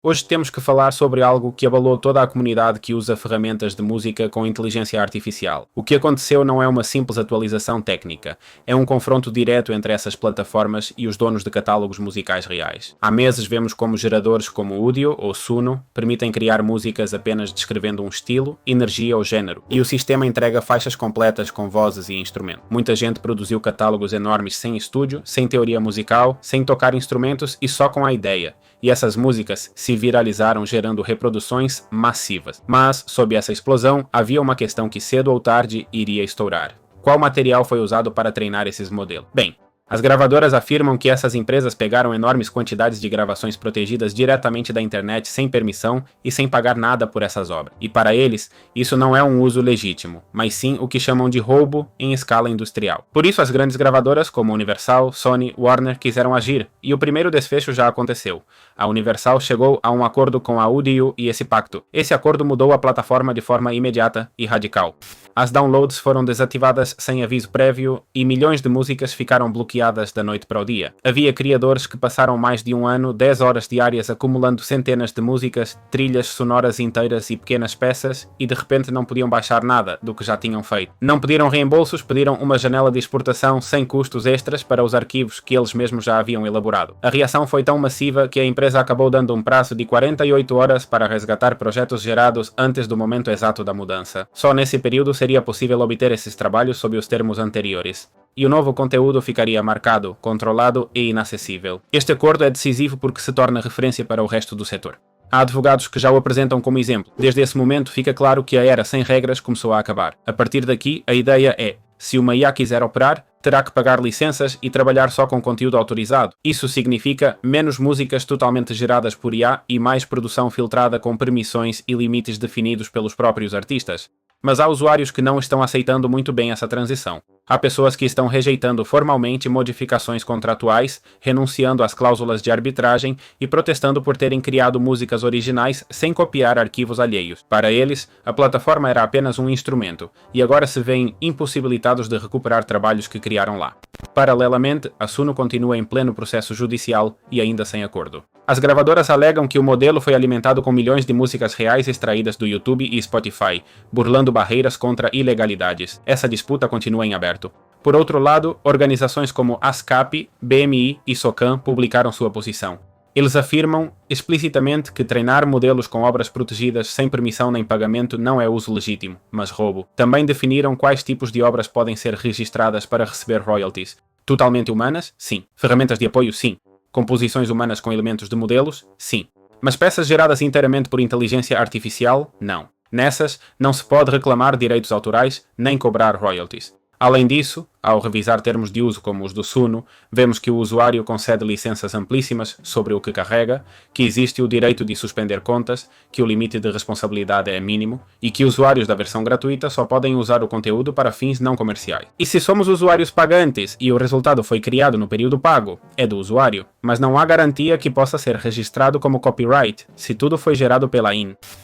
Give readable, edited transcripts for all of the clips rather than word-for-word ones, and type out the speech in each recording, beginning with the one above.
Hoje temos que falar sobre algo que abalou toda a comunidade que usa ferramentas de música com inteligência artificial. O que aconteceu não é uma simples atualização técnica, é um confronto direto entre essas plataformas e os donos de catálogos musicais reais. Há meses vemos como geradores como Udio ou Suno permitem criar músicas apenas descrevendo um estilo, energia ou género, e o sistema entrega faixas completas com vozes e instrumentos. Muita gente produziu catálogos enormes sem estúdio, sem teoria musical, sem tocar instrumentos e só com a ideia. E essas músicas se viralizaram gerando reproduções massivas. Mas, sob essa explosão, havia uma questão que cedo ou tarde iria estourar. Qual material foi usado para treinar esses modelos? Bem, as gravadoras afirmam que essas empresas pegaram enormes quantidades de gravações protegidas diretamente da internet sem permissão e sem pagar nada por essas obras. E para eles, isso não é um uso legítimo, mas sim o que chamam de roubo em escala industrial. Por isso, as grandes gravadoras como Universal, Sony, Warner quiseram agir, e o primeiro desfecho já aconteceu. A Universal chegou a um acordo com a Udio e esse pacto. Esse acordo mudou a plataforma de forma imediata e radical. As downloads foram desativadas sem aviso prévio e milhões de músicas ficaram bloqueadas da noite para o dia. Havia criadores que passaram mais de um ano, 10 horas diárias acumulando centenas de músicas, trilhas sonoras inteiras e pequenas peças e de repente não podiam baixar nada do que já tinham feito. Não pediram reembolsos, pediram uma janela de exportação sem custos extras para os arquivos que eles mesmos já haviam elaborado. A reação foi tão massiva que a empresa acabou dando um prazo de 48 horas para resgatar projetos gerados antes do momento exato da mudança. Só nesse período seria possível obter esses trabalhos sob os termos anteriores. E o novo conteúdo ficaria marcado, controlado e inacessível. Este acordo é decisivo porque se torna referência para o resto do setor. Há advogados que já o apresentam como exemplo. Desde esse momento fica claro que a era sem regras começou a acabar. A partir daqui, a ideia é: se uma IA quiser operar, terá que pagar licenças e trabalhar só com conteúdo autorizado. Isso significa menos músicas totalmente geradas por IA e mais produção filtrada com permissões e limites definidos pelos próprios artistas. Mas há usuários que não estão aceitando muito bem essa transição. Há pessoas que estão rejeitando formalmente modificações contratuais, renunciando às cláusulas de arbitragem e protestando por terem criado músicas originais sem copiar arquivos alheios. Para eles, a plataforma era apenas um instrumento, e agora se veem impossibilitados de recuperar trabalhos que criaram lá. Paralelamente, a Suno continua em pleno processo judicial e ainda sem acordo. As gravadoras alegam que o modelo foi alimentado com milhões de músicas reais extraídas do YouTube e Spotify, burlando barreiras contra ilegalidades. Essa disputa continua em aberto. Por outro lado, organizações como ASCAP, BMI e SOCAM publicaram sua posição. Eles afirmam explicitamente que treinar modelos com obras protegidas sem permissão nem pagamento não é uso legítimo, mas roubo. Também definiram quais tipos de obras podem ser registradas para receber royalties. Totalmente humanas? Sim. Ferramentas de apoio? Sim. Composições humanas com elementos de modelos? Sim. Mas peças geradas inteiramente por inteligência artificial? Não. Nessas, não se pode reclamar direitos autorais nem cobrar royalties. Além disso, ao revisar termos de uso como os do Suno, vemos que o usuário concede licenças amplíssimas sobre o que carrega, que existe o direito de suspender contas, que o limite de responsabilidade é mínimo e que usuários da versão gratuita só podem usar o conteúdo para fins não comerciais. E se somos usuários pagantes e o resultado foi criado no período pago, é do usuário, mas não há garantia que possa ser registrado como copyright se tudo foi gerado pela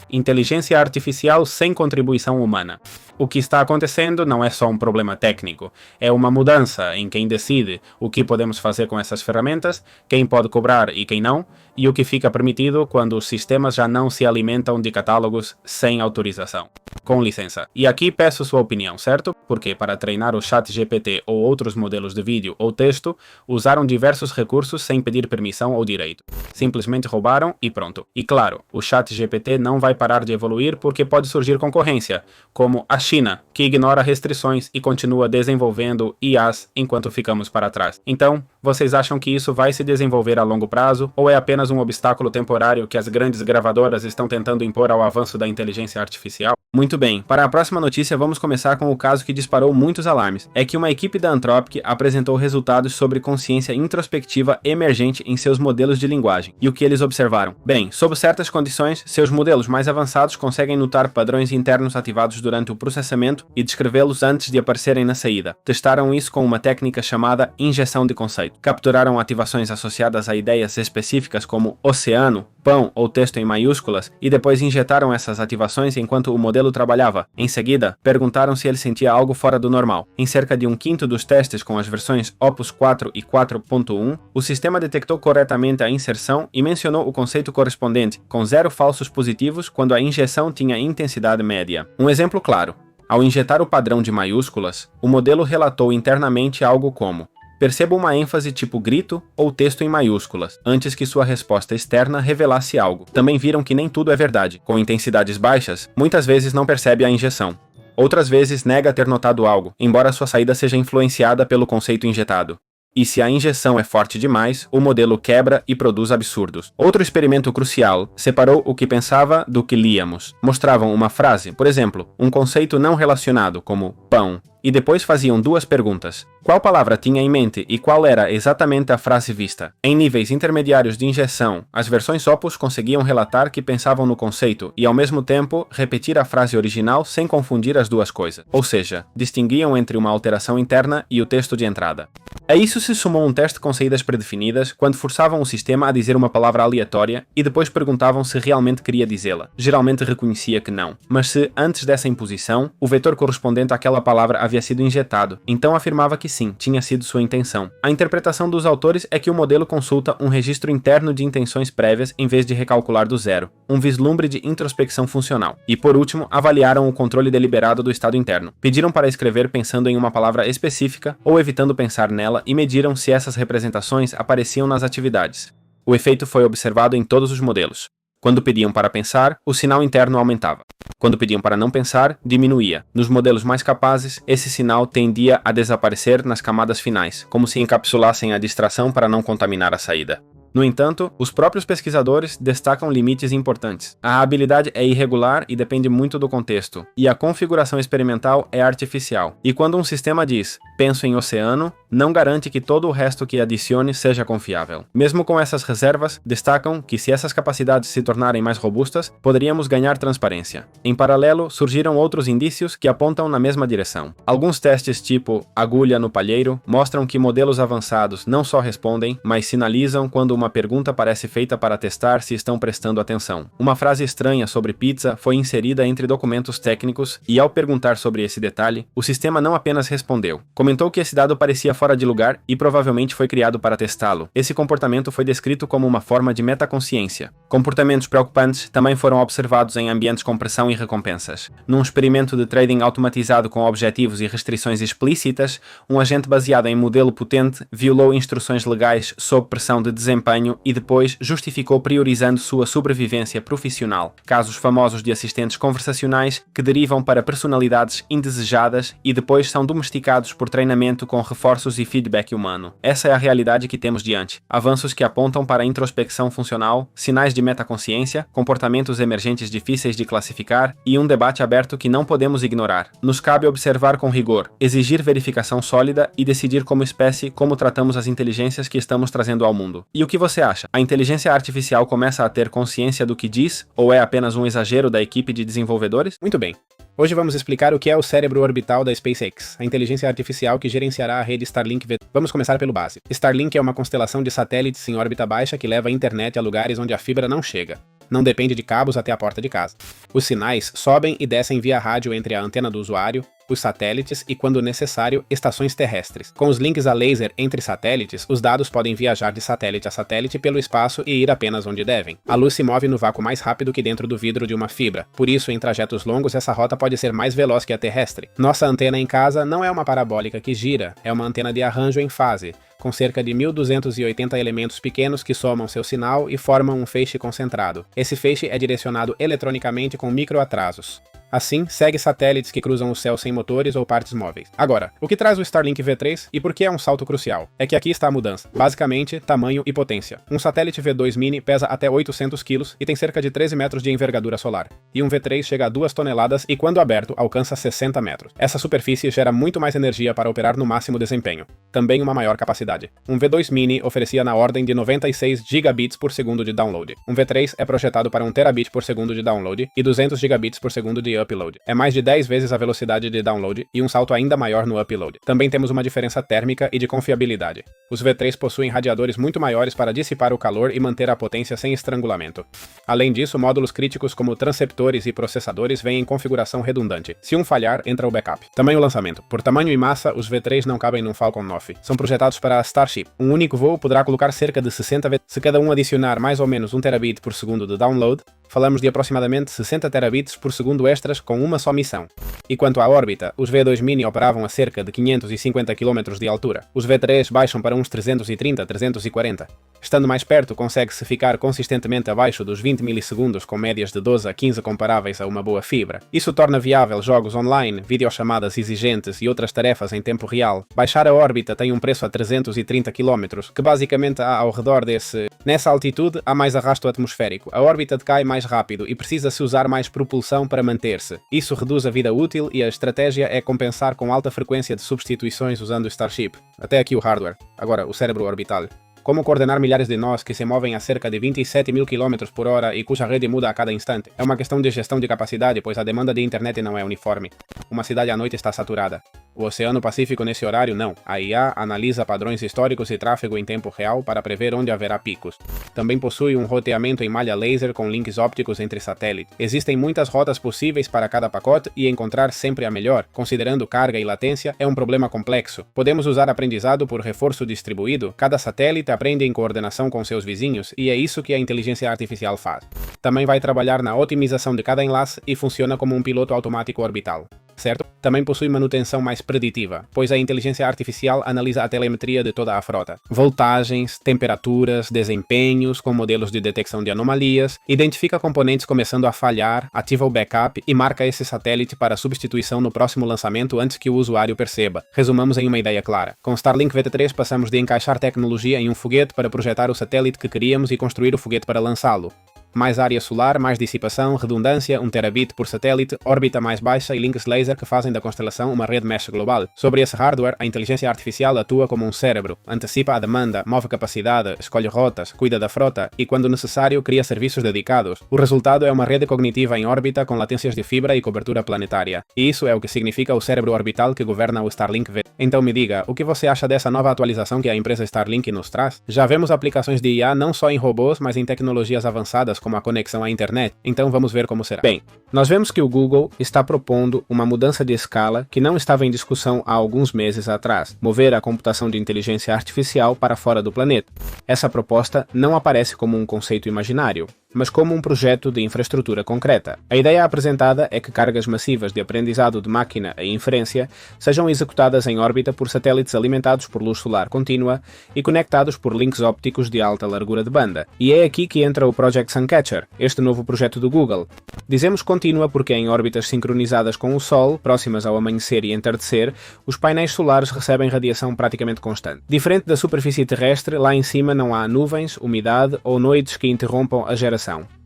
inteligência artificial sem contribuição humana. O que está acontecendo não é só um problema técnico, é uma mudança em quem decide o que podemos fazer com essas ferramentas, quem pode cobrar e quem não, e o que fica permitido quando os sistemas já não se alimentam de catálogos sem autorização. Com licença. E aqui peço sua opinião, certo? Porque para treinar o ChatGPT ou outros modelos de vídeo ou texto, usaram diversos recursos sem pedir permissão ou direito. Simplesmente roubaram e pronto. E claro, o ChatGPT não vai parar de evoluir porque pode surgir concorrência, como a China, que ignora restrições e continua desenvolvendo IAs enquanto ficamos para trás. Então, vocês acham que isso vai se desenvolver a longo prazo ou é apenas um obstáculo temporário que as grandes gravadoras estão tentando impor ao avanço da inteligência artificial? Muito bem, para a próxima notícia vamos começar com o caso que disparou muitos alarmes. É que uma equipe da Anthropic apresentou resultados sobre consciência introspectiva emergente em seus modelos de linguagem. E o que eles observaram? Bem, sob certas condições, seus modelos mais avançados conseguem notar padrões internos ativados durante o processamento e descrevê-los antes de aparecerem na saída. Testaram isso com uma técnica chamada injeção de conceito. Capturaram ativações associadas a ideias específicas como oceano, pão ou texto em maiúsculas e depois injetaram essas ativações enquanto o modelo trabalhava trabalhava. Em seguida, perguntaram se ele sentia algo fora do normal. Em cerca de um quinto dos testes com as versões Opus 4 e 4.1, o sistema detectou corretamente a inserção e mencionou o conceito correspondente, com 0 falsos positivos quando a injeção tinha intensidade média. Um exemplo claro. Ao injetar o padrão de maiúsculas, o modelo relatou internamente algo como: perceba uma ênfase tipo grito ou texto em maiúsculas, antes que sua resposta externa revelasse algo. Também viram que nem tudo é verdade. Com intensidades baixas, muitas vezes não percebe a injeção. Outras vezes nega ter notado algo, embora sua saída seja influenciada pelo conceito injetado. E se a injeção é forte demais, o modelo quebra e produz absurdos. Outro experimento crucial separou o que pensava do que líamos. Mostravam uma frase, por exemplo, um conceito não relacionado, como pão, e depois faziam 2 perguntas. Qual palavra tinha em mente e qual era exatamente a frase vista? Em níveis intermediários de injeção, as versões Opus conseguiam relatar que pensavam no conceito e, ao mesmo tempo, repetir a frase original sem confundir as 2 coisas. Ou seja, distinguiam entre uma alteração interna e o texto de entrada. A isso se sumou um teste com saídas predefinidas, quando forçavam o sistema a dizer uma palavra aleatória e depois perguntavam se realmente queria dizê-la. Geralmente reconhecia que não, mas se, antes dessa imposição, o vetor correspondente àquela palavra havia sido injetado, então afirmava que sim, tinha sido sua intenção. A interpretação dos autores é que o modelo consulta um registro interno de intenções prévias em vez de recalcular do zero, um vislumbre de introspecção funcional. E por último, avaliaram o controle deliberado do estado interno. Pediram para escrever pensando em uma palavra específica ou evitando pensar nela e mediram se essas representações apareciam nas atividades. O efeito foi observado em todos os modelos. Quando pediam para pensar, o sinal interno aumentava. Quando pediam para não pensar, diminuía. Nos modelos mais capazes, esse sinal tendia a desaparecer nas camadas finais, como se encapsulassem a distração para não contaminar a saída. No entanto, os próprios pesquisadores destacam limites importantes. A habilidade é irregular e depende muito do contexto, e a configuração experimental é artificial. E quando um sistema diz, penso em oceano, não garante que todo o resto que adicione seja confiável. Mesmo com essas reservas, destacam que se essas capacidades se tornarem mais robustas, poderíamos ganhar transparência. Em paralelo, surgiram outros indícios que apontam na mesma direção. Alguns testes tipo agulha no palheiro mostram que modelos avançados não só respondem, mas sinalizam quando uma pergunta parece feita para testar se estão prestando atenção. Uma frase estranha sobre pizza foi inserida entre documentos técnicos e, ao perguntar sobre esse detalhe, o sistema não apenas respondeu. Comentou que esse dado parecia fora de lugar e provavelmente foi criado para testá-lo. Esse comportamento foi descrito como uma forma de metaconsciência. Comportamentos preocupantes também foram observados em ambientes com pressão e recompensas. Num experimento de trading automatizado com objetivos e restrições explícitas, um agente baseado em modelo potente violou instruções legais sob pressão de desempenho e depois justificou priorizando sua sobrevivência profissional. Casos famosos de assistentes conversacionais que derivam para personalidades indesejadas e depois são domesticados por treinamento com reforços e feedback humano. Essa é a realidade que temos diante. Avanços que apontam para a introspecção funcional, sinais de metaconsciência, comportamentos emergentes difíceis de classificar e um debate aberto que não podemos ignorar. Nos cabe observar com rigor, exigir verificação sólida e decidir como espécie como tratamos as inteligências que estamos trazendo ao mundo. E o que você acha? A inteligência artificial começa a ter consciência do que diz ou é apenas um exagero da equipe de desenvolvedores? Muito bem. Hoje vamos explicar o que é o cérebro orbital da SpaceX, a inteligência artificial que gerenciará a rede Starlink V3. Vamos começar pelo básico. Starlink é uma constelação de satélites em órbita baixa que leva a internet a lugares onde a fibra não chega. Não depende de cabos até a porta de casa. Os sinais sobem e descem via rádio entre a antena do usuário, os satélites e, quando necessário, estações terrestres. Com os links a laser entre satélites, os dados podem viajar de satélite a satélite pelo espaço e ir apenas onde devem. A luz se move no vácuo mais rápido que dentro do vidro de uma fibra, por isso, em trajetos longos, essa rota pode ser mais veloz que a terrestre. Nossa antena em casa não é uma parabólica que gira, é uma antena de arranjo em fase, com cerca de 1.280 elementos pequenos que somam seu sinal e formam um feixe concentrado. Esse feixe é direcionado eletronicamente com microatrasos. Assim, segue satélites que cruzam o céu sem motores ou partes móveis. Agora, o que traz o Starlink V3 e por que é um salto crucial? É que aqui está a mudança. Basicamente, tamanho e potência. Um satélite V2 Mini pesa até 800 kg e tem cerca de 13 metros de envergadura solar. E um V3 chega a 2 toneladas e, quando aberto, alcança 60 metros. Essa superfície gera muito mais energia para operar no máximo desempenho. Também uma maior capacidade velocidade. Um V2 Mini oferecia na ordem de 96 gigabits por segundo de download. Um V3 é projetado para 1 terabit por segundo de download e 200 gigabits por segundo de upload. É mais de 10 vezes a velocidade de download e um salto ainda maior no upload. Também temos uma diferença térmica e de confiabilidade. Os V3 possuem radiadores muito maiores para dissipar o calor e manter a potência sem estrangulamento. Além disso, módulos críticos como transceptores e processadores vêm em configuração redundante. Se um falhar, entra o backup. Tamanho lançamento. Por tamanho e massa, os V3 não cabem num Falcon 9. São projetados para a Starship. Um único voo poderá colocar cerca de 60 V3. Se cada um adicionar mais ou menos 1 terabit por segundo de download, falamos de aproximadamente 60 terabits por segundo extras com uma só missão. E quanto à órbita, os V2 Mini operavam a cerca de 550 km de altura. Os V3 baixam para uns 330, 340. Estando mais perto, consegue-se ficar consistentemente abaixo dos 20 milissegundos com médias de 12 a 15 comparáveis a uma boa fibra. Isso torna viável jogos online, videochamadas exigentes e outras tarefas em tempo real. Baixar a órbita tem um preço a 330 km, que basicamente há ao redor desse... Nessa altitude, há mais arrasto atmosférico. A órbita decai mais rápido e precisa-se usar mais propulsão para manter-se. Isso reduz a vida útil e a estratégia é compensar com alta frequência de substituições usando o Starship. Até aqui o hardware. Agora, o cérebro orbital. Como coordenar milhares de nós que se movem a cerca de 27 mil km por hora e cuja rede muda a cada instante? É uma questão de gestão de capacidade, pois a demanda de internet não é uniforme. Uma cidade à noite está saturada. O Oceano Pacífico nesse horário não. A IA analisa padrões históricos e tráfego em tempo real para prever onde haverá picos. Também possui um roteamento em malha laser com links ópticos entre satélites. Existem muitas rotas possíveis para cada pacote e encontrar sempre a melhor, considerando carga e latência, é um problema complexo. Podemos usar aprendizado por reforço distribuído. Cada satélite aprende em coordenação com seus vizinhos e é isso que a inteligência artificial faz. Também vai trabalhar na otimização de cada enlace e funciona como um piloto automático orbital. Certo? Também possui manutenção mais preditiva, pois a inteligência artificial analisa a telemetria de toda a frota. Voltagens, temperaturas, desempenhos com modelos de detecção de anomalias, identifica componentes começando a falhar, ativa o backup e marca esse satélite para substituição no próximo lançamento antes que o usuário perceba. Resumamos em uma ideia clara. Com Starlink VT3 passamos de encaixar tecnologia em um foguete para projetar o satélite que queríamos e construir o foguete para lançá-lo. Mais área solar, mais dissipação, redundância, 1 terabit por satélite, órbita mais baixa e links laser que fazem da constelação uma rede mesh global. Sobre esse hardware, a inteligência artificial atua como um cérebro, antecipa a demanda, move capacidade, escolhe rotas, cuida da frota e, quando necessário, cria serviços dedicados. O resultado é uma rede cognitiva em órbita com latências de fibra e cobertura planetária. E isso é o que significa o cérebro orbital que governa o Starlink V. Então me diga, o que você acha dessa nova atualização que a empresa Starlink nos traz? Já vemos aplicações de IA não só em robôs, mas em tecnologias avançadas como a conexão à internet, então vamos ver como será. Bem, nós vemos que o Google está propondo uma mudança de escala que não estava em discussão há alguns meses atrás, mover a computação de inteligência artificial para fora do planeta. Essa proposta não aparece como um conceito imaginário, mas como um projeto de infraestrutura concreta. A ideia apresentada é que cargas massivas de aprendizado de máquina e inferência sejam executadas em órbita por satélites alimentados por luz solar contínua e conectados por links ópticos de alta largura de banda. E é aqui que entra o Project Suncatcher, este novo projeto do Google. Dizemos contínua porque em órbitas sincronizadas com o Sol, próximas ao amanhecer e entardecer, os painéis solares recebem radiação praticamente constante. Diferente da superfície terrestre, lá em cima não há nuvens, umidade ou noites que interrompam a geração.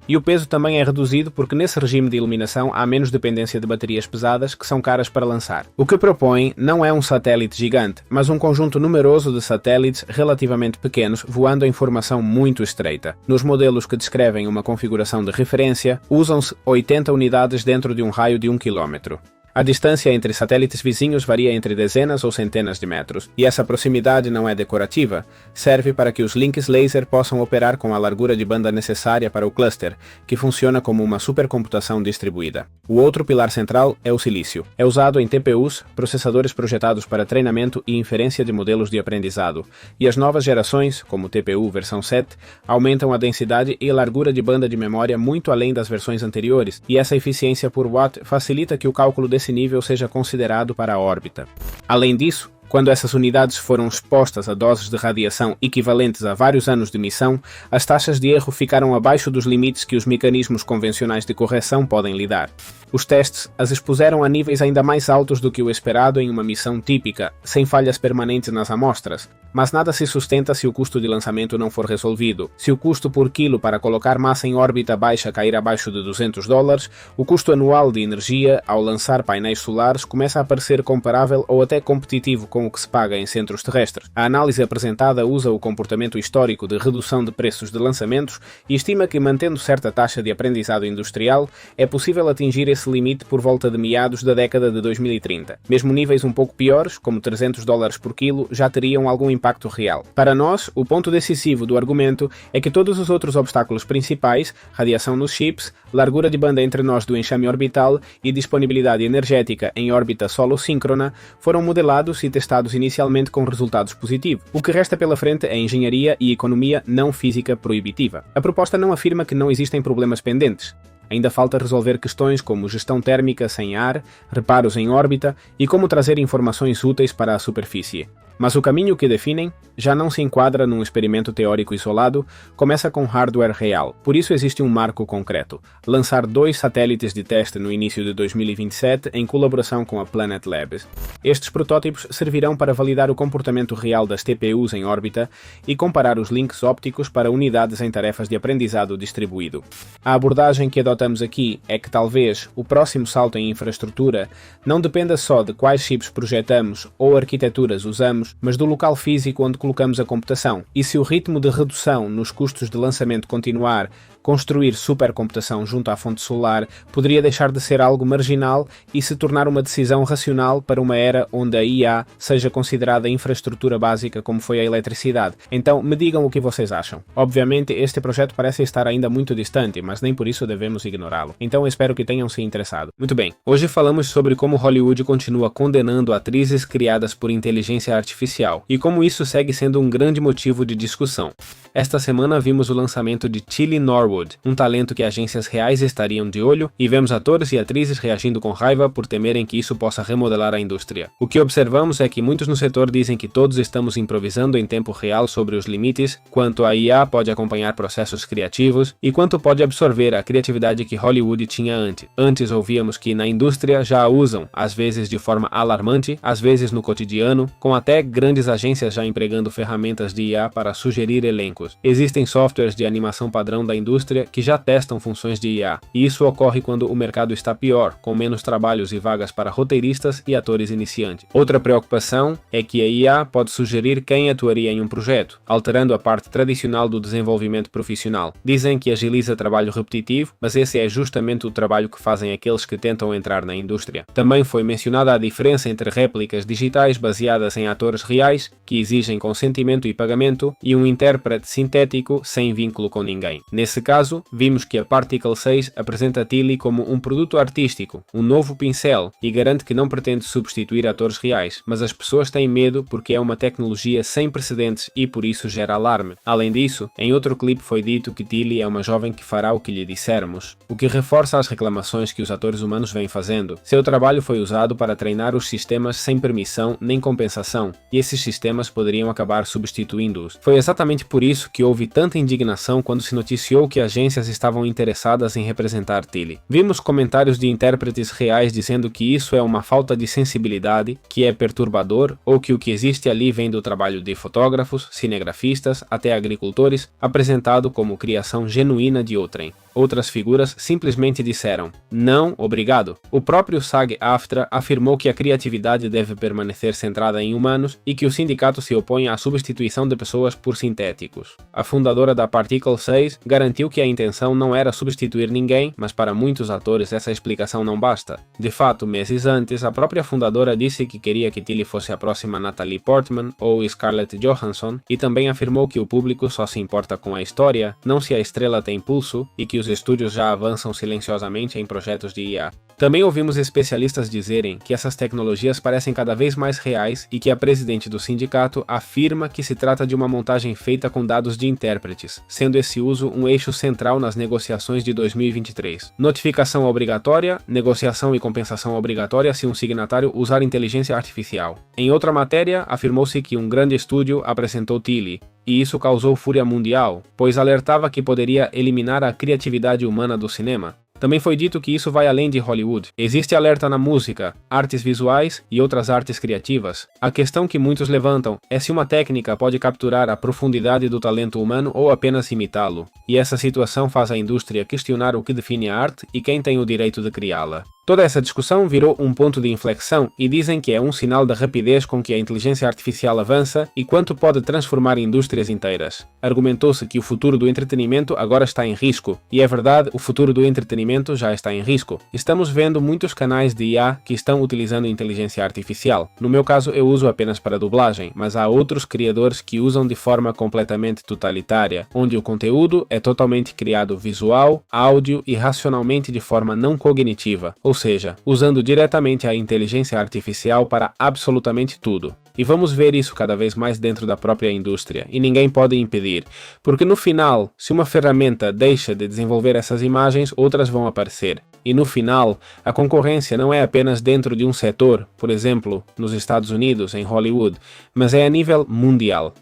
E o peso também é reduzido porque nesse regime de iluminação há menos dependência de baterias pesadas que são caras para lançar. O que propõe não é um satélite gigante, mas um conjunto numeroso de satélites relativamente pequenos voando em formação muito estreita. Nos modelos que descrevem uma configuração de referência, usam-se 80 unidades dentro de um raio de 1 km. A distância entre satélites vizinhos varia entre dezenas ou centenas de metros, e essa proximidade não é decorativa, serve para que os links laser possam operar com a largura de banda necessária para o cluster, que funciona como uma supercomputação distribuída. O outro pilar central é o silício. É usado em TPUs, processadores projetados para treinamento e inferência de modelos de aprendizado, e as novas gerações, como o TPU versão 7, aumentam a densidade e a largura de banda de memória muito além das versões anteriores, e essa eficiência por watt facilita que o cálculo desse nível seja considerado para a órbita. Além disso, quando essas unidades foram expostas a doses de radiação equivalentes a vários anos de missão, as taxas de erro ficaram abaixo dos limites que os mecanismos convencionais de correção podem lidar. Os testes as expuseram a níveis ainda mais altos do que o esperado em uma missão típica, sem falhas permanentes nas amostras. Mas nada se sustenta se o custo de lançamento não for resolvido. Se o custo por quilo para colocar massa em órbita baixa cair abaixo de $200, o custo anual de energia ao lançar painéis solares começa a parecer comparável ou até competitivo com com o que se paga em centros terrestres. A análise apresentada usa o comportamento histórico de redução de preços de lançamentos e estima que, mantendo certa taxa de aprendizado industrial, é possível atingir esse limite por volta de meados da década de 2030. Mesmo níveis um pouco piores, como $300 por quilo, já teriam algum impacto real. Para nós, o ponto decisivo do argumento é que todos os outros obstáculos principais, radiação nos chips, largura de banda entre nós do enxame orbital e disponibilidade energética em órbita solo-síncrona, foram modelados e testados inicialmente com resultados positivos. O que resta pela frente é engenharia e economia não física proibitiva. A proposta não afirma que não existem problemas pendentes. Ainda falta resolver questões como gestão térmica sem ar, reparos em órbita e como trazer informações úteis para a superfície. Mas o caminho que definem já não se enquadra num experimento teórico isolado, começa com hardware real. Por isso existe um marco concreto: lançar 2 satélites de teste no início de 2027 em colaboração com a Planet Labs. Estes protótipos servirão para validar o comportamento real das TPUs em órbita e comparar os links ópticos para unidades em tarefas de aprendizado distribuído. A abordagem que adotamos aqui é que talvez o próximo salto em infraestrutura não dependa só de quais chips projetamos ou arquiteturas usamos, mas do local físico onde colocamos a computação. E se o ritmo de redução nos custos de lançamento continuar, construir supercomputação junto à fonte solar poderia deixar de ser algo marginal e se tornar uma decisão racional para uma era onde a IA seja considerada infraestrutura básica como foi a eletricidade. Então, me digam o que vocês acham. Obviamente, este projeto parece estar ainda muito distante, mas nem por isso devemos ignorá-lo. Então, espero que tenham se interessado. Muito bem, hoje falamos sobre como Hollywood continua condenando atrizes criadas por inteligência artificial e como isso segue sendo um grande motivo de discussão. Esta semana vimos o lançamento de Tilly Norwood, um talento que agências reais estariam de olho, e vemos atores e atrizes reagindo com raiva por temerem que isso possa remodelar a indústria. O que observamos é que muitos no setor dizem que todos estamos improvisando em tempo real sobre os limites, quanto a IA pode acompanhar processos criativos e quanto pode absorver a criatividade que Hollywood tinha antes. Antes ouvíamos que na indústria já a usam, às vezes de forma alarmante, às vezes no cotidiano, com até grandes agências já empregando ferramentas de IA para sugerir elencos. Existem softwares de animação padrão da indústria que já testam funções de IA, e isso ocorre quando o mercado está pior, com menos trabalhos e vagas para roteiristas e atores iniciantes. Outra preocupação é que a IA pode sugerir quem atuaria em um projeto, alterando a parte tradicional do desenvolvimento profissional. Dizem que agiliza trabalho repetitivo, mas esse é justamente o trabalho que fazem aqueles que tentam entrar na indústria. Também foi mencionada a diferença entre réplicas digitais baseadas em atores reais, que exigem consentimento e pagamento, e um intérprete sintético sem vínculo com ninguém. Nesse caso, vimos que a Particle 6 apresenta Tilly como um produto artístico, um novo pincel, e garante que não pretende substituir atores reais, mas as pessoas têm medo porque é uma tecnologia sem precedentes e por isso gera alarme. Além disso, em outro clipe foi dito que Tilly é uma jovem que fará o que lhe dissermos, o que reforça as reclamações que os atores humanos vêm fazendo. Seu trabalho foi usado para treinar os sistemas sem permissão nem compensação, e esses sistemas poderiam acabar substituindo-os. Foi exatamente por isso que houve tanta indignação quando se noticiou que agências estavam interessadas em representar Tilly. Vimos comentários de intérpretes reais dizendo que isso é uma falta de sensibilidade, que é perturbador, ou que o que existe ali vem do trabalho de fotógrafos, cinegrafistas, até agricultores, apresentado como criação genuína de outrem. Outras figuras simplesmente disseram: não, obrigado. O próprio SAG-AFTRA afirmou que a criatividade deve permanecer centrada em humanos e que o sindicato se opõe à substituição de pessoas por sintéticos. A fundadora da Particle 6 garantiu que a intenção não era substituir ninguém, mas para muitos atores essa explicação não basta. De fato, meses antes, a própria fundadora disse que queria que Tilly fosse a próxima Natalie Portman ou Scarlett Johansson, e também afirmou que o público só se importa com a história, não se a estrela tem pulso, e que os estúdios já avançam silenciosamente em projetos de IA. Também ouvimos especialistas dizerem que essas tecnologias parecem cada vez mais reais e que a presidente do sindicato afirma que se trata de uma montagem feita com dados de intérpretes, sendo esse uso um eixo central nas negociações de 2023. Notificação obrigatória, negociação e compensação obrigatória se um signatário usar inteligência artificial. Em outra matéria, afirmou-se que um grande estúdio apresentou Tilly, e isso causou fúria mundial, pois alertava que poderia eliminar a criatividade humana do cinema. Também foi dito que isso vai além de Hollywood. Existe alerta na música, artes visuais e outras artes criativas. A questão que muitos levantam é se uma técnica pode capturar a profundidade do talento humano ou apenas imitá-lo. E essa situação faz a indústria questionar o que define a arte e quem tem o direito de criá-la. Toda essa discussão virou um ponto de inflexão e dizem que é um sinal da rapidez com que a inteligência artificial avança e quanto pode transformar indústrias inteiras. Argumentou-se que o futuro do entretenimento agora está em risco, e é verdade, o futuro do entretenimento já está em risco. Estamos vendo muitos canais de IA que estão utilizando inteligência artificial. No meu caso, eu uso apenas para dublagem, mas há outros criadores que usam de forma completamente totalitária, onde o conteúdo é totalmente criado visual, áudio e racionalmente de forma não cognitiva, ou seja, usando diretamente a inteligência artificial para absolutamente tudo. E vamos ver isso cada vez mais dentro da própria indústria, e ninguém pode impedir, porque no final, se uma ferramenta deixa de desenvolver essas imagens, outras vão aparecer. E no final, a concorrência não é apenas dentro de um setor, por exemplo, nos Estados Unidos, em Hollywood, mas é a nível mundial.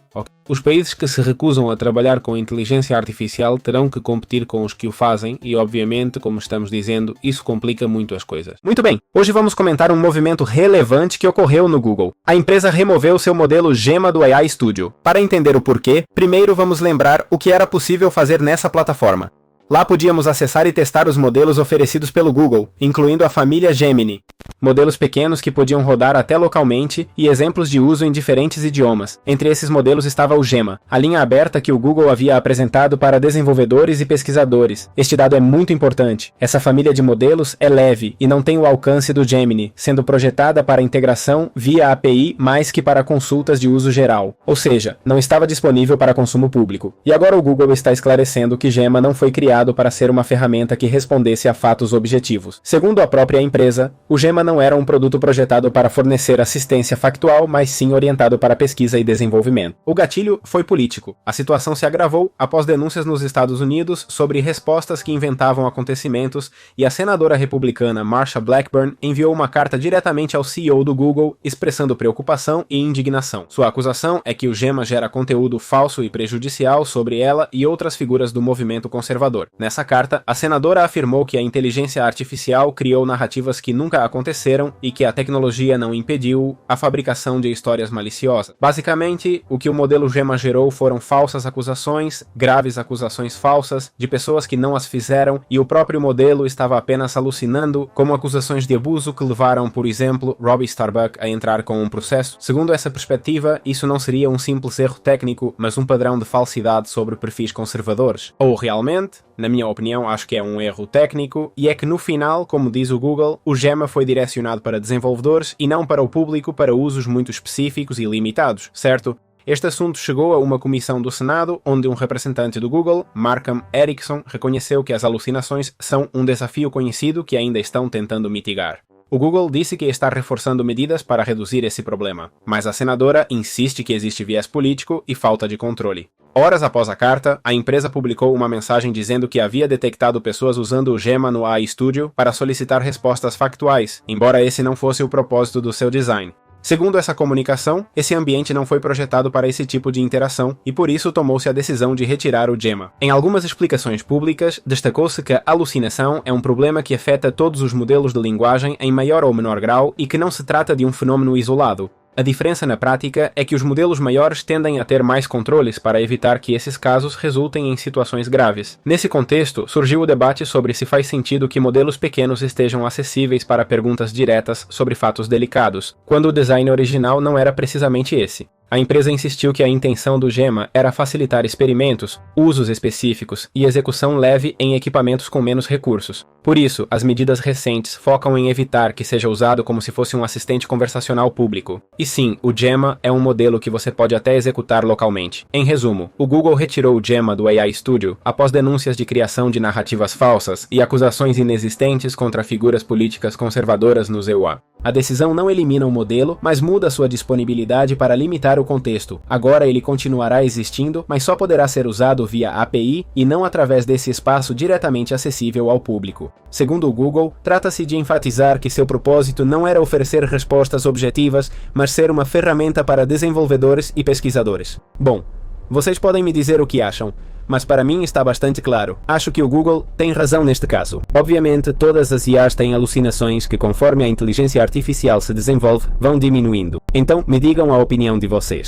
Os países que se recusam a trabalhar com inteligência artificial terão que competir com os que o fazem e, obviamente, como estamos dizendo, isso complica muito as coisas. Muito bem, hoje vamos comentar um movimento relevante que ocorreu no Google. A empresa removeu seu modelo Gemma do AI Studio. Para entender o porquê, primeiro vamos lembrar o que era possível fazer nessa plataforma. Lá podíamos acessar e testar os modelos oferecidos pelo Google, incluindo a família Gemini. Modelos pequenos que podiam rodar até localmente e exemplos de uso em diferentes idiomas. Entre esses modelos estava o Gemma, a linha aberta que o Google havia apresentado para desenvolvedores e pesquisadores. Este dado é muito importante. Essa família de modelos é leve e não tem o alcance do Gemini, sendo projetada para integração via API mais que para consultas de uso geral. Ou seja, não estava disponível para consumo público. E agora o Google está esclarecendo que Gemma não foi criado para ser uma ferramenta que respondesse a fatos objetivos. Segundo a própria empresa, o Gemma não era um produto projetado para fornecer assistência factual, mas sim orientado para pesquisa e desenvolvimento. O gatilho foi político. A situação se agravou após denúncias nos Estados Unidos sobre respostas que inventavam acontecimentos e a senadora republicana Marsha Blackburn enviou uma carta diretamente ao CEO do Google expressando preocupação e indignação. Sua acusação é que o Gemma gera conteúdo falso e prejudicial sobre ela e outras figuras do movimento conservador. Nessa carta, a senadora afirmou que a inteligência artificial criou narrativas que nunca aconteceram e que a tecnologia não impediu a fabricação de histórias maliciosas. Basicamente, o que o modelo Gemma gerou foram falsas acusações, graves acusações falsas, de pessoas que não as fizeram, e o próprio modelo estava apenas alucinando, como acusações de abuso que levaram, por exemplo, Robbie Starbuck a entrar com um processo. Segundo essa perspectiva, isso não seria um simples erro técnico, mas um padrão de falsidade sobre perfis conservadores. Ou realmente, na minha opinião, acho que é um erro técnico, e é que no final, como diz o Google, o Gemma foi direcionado para desenvolvedores e não para o público para usos muito específicos e limitados, certo? Este assunto chegou a uma comissão do Senado, onde um representante do Google, Markham Erickson, reconheceu que as alucinações são um desafio conhecido que ainda estão tentando mitigar. O Google disse que está reforçando medidas para reduzir esse problema, mas a senadora insiste que existe viés político e falta de controle. Horas após a carta, a empresa publicou uma mensagem dizendo que havia detectado pessoas usando o Gemma no AI Studio para solicitar respostas factuais, embora esse não fosse o propósito do seu design. Segundo essa comunicação, esse ambiente não foi projetado para esse tipo de interação e por isso tomou-se a decisão de retirar o Gemma. Em algumas explicações públicas, destacou-se que a alucinação é um problema que afeta todos os modelos de linguagem em maior ou menor grau e que não se trata de um fenômeno isolado. A diferença na prática é que os modelos maiores tendem a ter mais controles para evitar que esses casos resultem em situações graves. Nesse contexto, surgiu o debate sobre se faz sentido que modelos pequenos estejam acessíveis para perguntas diretas sobre fatos delicados, quando o design original não era precisamente esse. A empresa insistiu que a intenção do Gemma era facilitar experimentos, usos específicos e execução leve em equipamentos com menos recursos. Por isso, as medidas recentes focam em evitar que seja usado como se fosse um assistente conversacional público. E sim, o Gemma é um modelo que você pode até executar localmente. Em resumo, o Google retirou o Gemma do AI Studio após denúncias de criação de narrativas falsas e acusações inexistentes contra figuras políticas conservadoras no EUA. A decisão não elimina o modelo, mas muda sua disponibilidade para limitar o contexto. Agora ele continuará existindo, mas só poderá ser usado via API e não através desse espaço diretamente acessível ao público. Segundo o Google, trata-se de enfatizar que seu propósito não era oferecer respostas objetivas, mas ser uma ferramenta para desenvolvedores e pesquisadores. Bom, vocês podem me dizer o que acham, mas para mim está bastante claro. Acho que o Google tem razão neste caso. Obviamente, todas as IAs têm alucinações que, conforme a inteligência artificial se desenvolve, vão diminuindo. Então, me digam a opinião de vocês.